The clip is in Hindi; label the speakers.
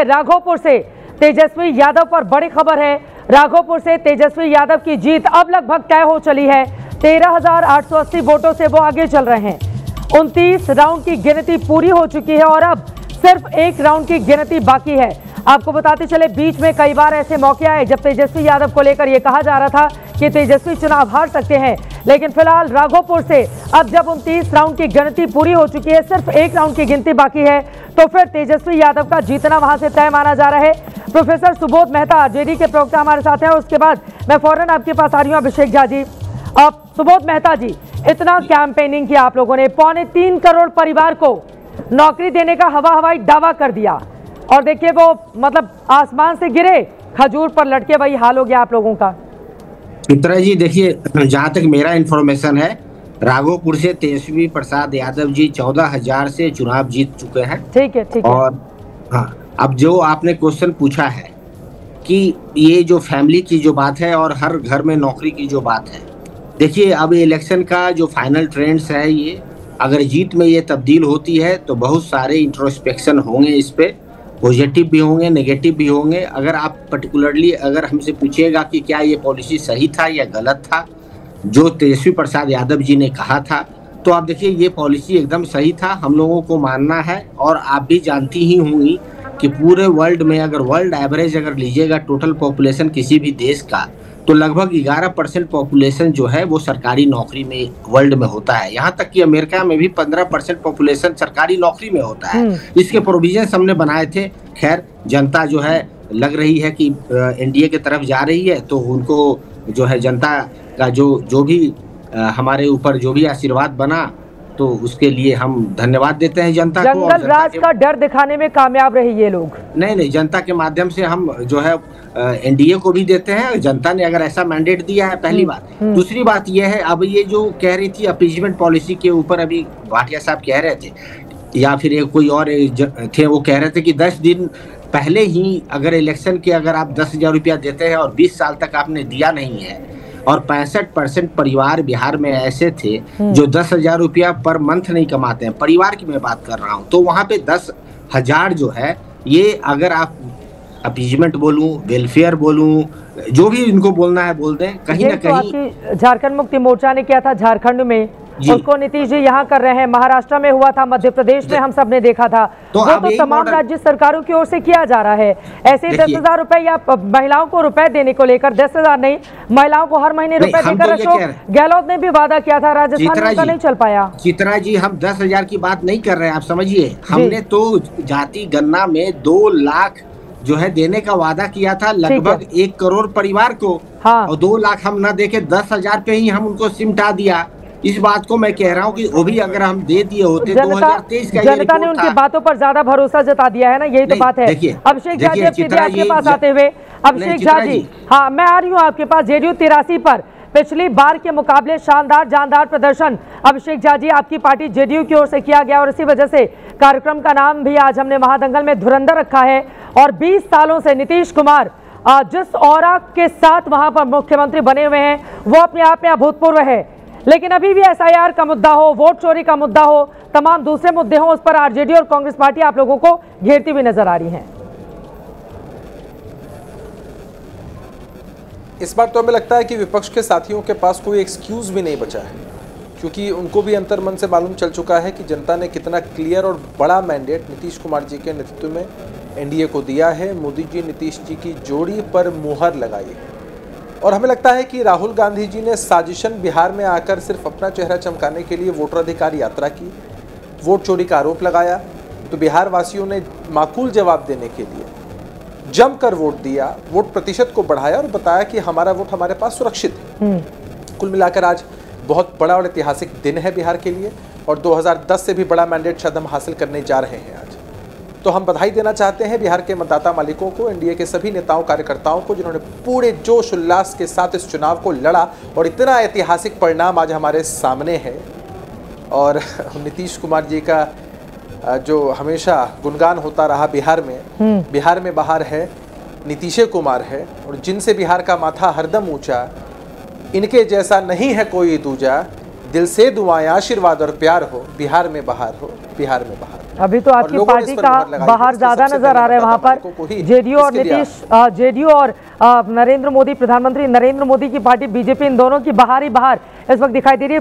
Speaker 1: राघोपुर से तेजस्वी यादव पर बड़ी खबर है। राघोपुर से तेजस्वी यादव की जीत अब लगभग तय हो चली है। 13,880 वोटों से वो आगे चल रहे हैं। 29 राउंड की गिनती पूरी हो चुकी है और अब सिर्फ एक राउंड की गिनती बाकी है। आपको बताते चले, बीच में कई बार ऐसे मौके आए जब तेजस्वी यादव को लेकर यह कहा जा रहा था कि तेजस्वी चुनाव हार सकते हैं, लेकिन फिलहाल राघोपुर से अब जब 29 राउंड की गिनती पूरी हो चुकी है, सिर्फ एक राउंड की गिनती बाकी है, तो फिर तेजस्वी यादव का जीतना वहां से तय माना जा रहा है। प्रोफेसर सुबोध मेहता जेडी के प्रवक्ता हमारे साथ हैं। उसके बाद मैं फौरन आपके पास आ रही हूँ अभिषेक झा जी। अब सुबोध मेहता जी, इतना कैंपेनिंग किया आप लोगों ने, 3.25 करोड़ परिवार को नौकरी देने का हवाई दावा कर दिया और देखिए वो मतलब आसमान से गिरे खजूर पर लटके, वही हाल हो गया आप लोगों का।
Speaker 2: चित्रा जी देखिए, जहाँ तक मेरा इन्फॉर्मेशन है, राघोपुर से तेजस्वी प्रसाद यादव जी 14,000 से चुनाव जीत चुके हैं।
Speaker 1: ठीक है, ठीक है।
Speaker 2: और हाँ, अब जो आपने क्वेश्चन पूछा है कि ये जो फैमिली की जो बात है और हर घर में नौकरी की जो बात है, देखिए अब इलेक्शन का जो फाइनल ट्रेंड्स है, ये अगर जीत में ये तब्दील होती है तो बहुत सारे इंट्रोस्पेक्शन होंगे, इस पे पॉजिटिव भी होंगे, नेगेटिव भी होंगे। अगर आप पर्टिकुलरली अगर हमसे पूछिएगा कि क्या ये पॉलिसी सही था या गलत था जो तेजस्वी प्रसाद यादव जी ने कहा था, तो आप देखिए ये पॉलिसी एकदम सही था, हम लोगों को मानना है। और आप भी जानती ही होंगी कि पूरे वर्ल्ड में अगर वर्ल्ड एवरेज अगर लीजिएगा टोटल पॉपुलेशन किसी भी देश का, तो लगभग 11% पॉपुलेशन जो है वो सरकारी नौकरी में वर्ल्ड में होता है। यहाँ तक कि अमेरिका में भी 15% पॉपुलेशन सरकारी नौकरी में होता है। इसके प्रोविजन हमने बनाए थे। खैर, जनता जो है लग रही है कि एनडीए की तरफ जा रही है, तो उनको जो है जनता का जो भी हमारे ऊपर जो भी आशीर्वाद बना, तो उसके लिए हम धन्यवाद देते हैं जनता को।
Speaker 1: जंगल राज का डर दिखाने में कामयाब रही ये लोग।
Speaker 2: नहीं, जनता के माध्यम से हम जो है एनडीए को भी देते हैं। जनता ने अगर ऐसा मैंडेट दिया है, पहली बात। दूसरी बात यह है, अब ये जो कह रही थी अपीजमेंट पॉलिसी के ऊपर, अभी भाटिया साहब कह रहे थे या फिर कोई और थे, वो कह रहे थे कि 10 दिन पहले ही अगर इलेक्शन के अगर आप 10,000 रुपया देते हैं और 20 साल तक आपने दिया नहीं है, और 65% परिवार बिहार में ऐसे थे जो 10,000 रुपया पर मंथ नहीं कमाते हैं, परिवार की मैं बात कर रहा हूँ, तो वहाँ पे 10,000 जो है, ये अगर आप अपीजमेंट बोलूं, वेलफेयर बोलूं, जो भी इनको बोलना है बोल दें, कहीं ना कहीं।
Speaker 1: झारखंड मुक्ति मोर्चा ने किया था झारखंड में, उसको नीतीश जी यहाँ कर रहे हैं। महाराष्ट्र में हुआ था, मध्य प्रदेश में हम सब ने देखा था। तो वो तो तमाम राज्य सरकारों की ओर से किया जा रहा है। ऐसे 10,000 रुपए या महिलाओं को रुपए देने को लेकर, 10,000 नहीं, महिलाओं को हर महीने रुपए देकर अशोक गहलोत ने भी वादा किया था, राजस्थान में नहीं चल पाया।
Speaker 2: चित्रा जी, हम 10,000 की बात नहीं कर रहे हैं, आप समझिए। हमने तो जाति गणना में 2 लाख जो है देने का वादा किया था लगभग 1 करोड़ परिवार को। हाँ। और 2 लाख हम न देके 10,000 पे ही हम उनको सिमटा दिया। इस बात को मैं कह रहा हूँ कि वो भी अगर हम दे दिए होते, 2023 का
Speaker 1: जनता ने उनकी बातों पर ज्यादा भरोसा जता दिया है ना, यही तो बात है। अभिषेक झा जी, आपके पास आते हुए, अभिषेक झा जी, हाँ मैं आ रही हूँ आपके पास। जेडीयू 83 पर पिछली बार के मुकाबले शानदार जानदार प्रदर्शन अभिषेक झा जी आपकी पार्टी जेडीयू की ओर से किया गया और इसी वजह से कार्यक्रम का नाम भी आज हमने महादंगल में धुरंधर रखा है। और 20 सालों से नीतीश कुमार जिस ऑरा के साथ वहां पर मुख्यमंत्री बने हुए हैं, वो अपने आप में अभूतपूर्व है। लेकिन अभी भी एसआईआर का मुद्दा हो, वोट चोरी का मुद्दा हो, तमाम दूसरे मुद्दे हो, उस पर आरजेडी और कांग्रेस पार्टी आप लोगों को घेरती हुई नजर आ रही है।
Speaker 3: इस बार तो हमें लगता है कि विपक्ष के साथियों के पास कोई एक्सक्यूज भी नहीं बचा है, क्योंकि उनको भी अंतर्मन से मालूम चल चुका है कि जनता ने कितना क्लियर और बड़ा मैंडेट नीतीश कुमार जी के नेतृत्व में एनडीए को दिया है। मोदी जी नीतीश जी की जोड़ी पर मुहर लगाई है और हमें लगता है कि राहुल गांधी जी ने साजिशन बिहार में आकर सिर्फ अपना चेहरा चमकाने के लिए वोटर अधिकार यात्रा की, वोट चोरी का आरोप लगाया, तो बिहार वासियों ने माकूल जवाब देने के लिए जमकर वोट दिया, वोट प्रतिशत को बढ़ाया और बताया कि हमारा वोट हमारे पास सुरक्षित है। कुल मिलाकर आज बहुत बड़ा और ऐतिहासिक दिन है बिहार के लिए और 2010 से भी बड़ा मैंडेट शायद हम हासिल करने जा रहे हैं आज। तो हम बधाई देना चाहते हैं बिहार के मतदाता मालिकों को, एनडीए के सभी नेताओं कार्यकर्ताओं को, जिन्होंने पूरे जोश उल्लास के साथ इस चुनाव को लड़ा और इतना ऐतिहासिक परिणाम आज हमारे सामने है। और नीतीश कुमार जी का जो हमेशा गुणगान होता रहा बिहार में बाहर है, नीतीश कुमार है और जिनसे बिहार का माथा हरदम ऊंचा, इनके जैसा नहीं है कोई दूजा, दिल से दुआएं आशीर्वाद और प्यार हो, बिहार में बाहर हो, बिहार में बाहर हो।
Speaker 1: अभी तो आपकी पार्टी का बाहर ज्यादा नजर आ रहा है वहां पर जेडीयू और जेडीयू और नरेंद्र मोदी, प्रधानमंत्री नरेंद्र मोदी की पार्टी बीजेपी, इन दोनों की बाहर ही बाहर इस वक्त दिखाई दे रही है।